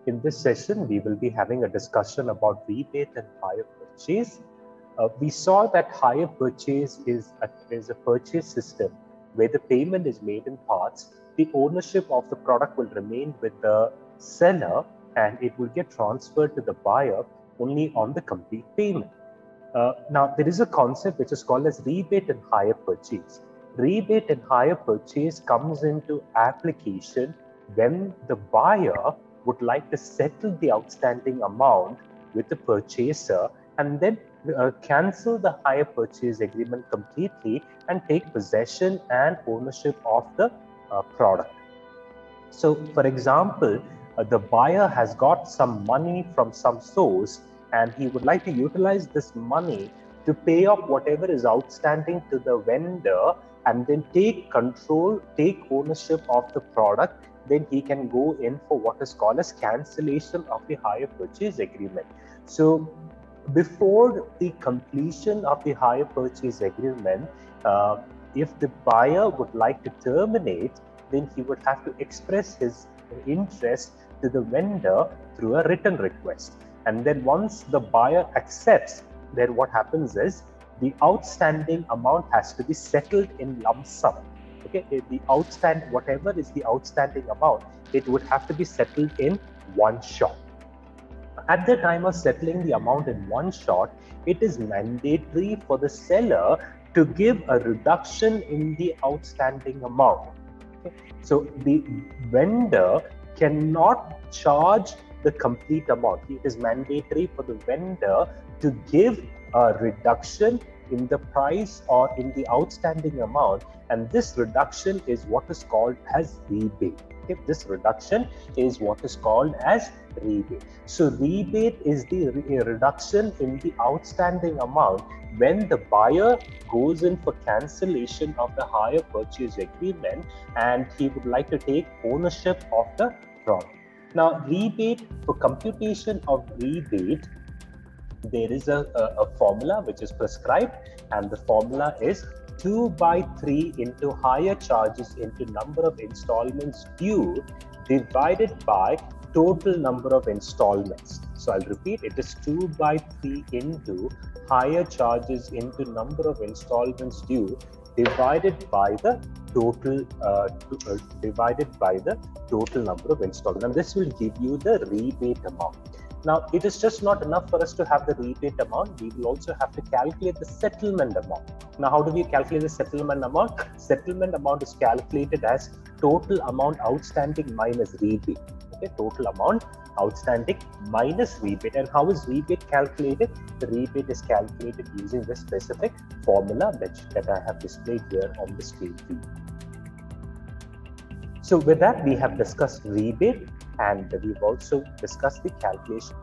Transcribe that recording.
In this session, we will be having a discussion about rebate and hire purchase. We saw that hire purchase is a purchase system where the payment is made in parts. The ownership of the product will remain with the seller and it will get transferred to the buyer only on the complete payment. Now, there is a concept which is called as rebate and hire purchase. Rebate and hire purchase comes into application when the buyer would like to settle the outstanding amount with the purchaser and then cancel the hire purchase agreement completely and take possession and ownership of the product. So, for example, the buyer has got some money from some source and he would like to utilize this money to pay off whatever is outstanding to the vendor and then take control, take ownership of the product. Then he can go in for what is called as cancellation of the hire purchase agreement. So before the completion of the hire purchase agreement, if the buyer would like to terminate, then he would have to express his interest to the vendor through a written request. And then once the buyer accepts, then what happens is the outstanding amount has to be settled in lump sum. Okay, whatever is the outstanding amount, it would have to be settled in one shot. At the time of settling the amount in one shot, it is mandatory for the seller to give a reduction in the outstanding amount. Okay? So the vendor cannot charge the complete amount. It is mandatory for the vendor to give a reduction in the price or in the outstanding amount, and this reduction is what is called as rebate. Okay? This reduction is what is called as rebate. So rebate is the reduction in the outstanding amount when the buyer goes in for cancellation of the hire purchase agreement and he would like to take ownership of the product. Now, rebate, for computation of rebate, there is a formula which is prescribed, and the formula is 2/3 into hire charges into number of installments due divided by total number of installments. So I'll repeat, it is 2/3 into hire charges into number of installments due divided by the total number of installments, and this will give you the rebate amount. Now, it is just not enough for us to have the rebate amount. We will also have to calculate the settlement amount. Now, how do we calculate the settlement amount? Settlement amount is calculated as total amount outstanding minus rebate. Okay, total amount outstanding minus rebate. And how is rebate calculated? The rebate is calculated using the specific formula that I have displayed here on the screen for you. So with that, we have discussed rebate and we've also discussed the calculation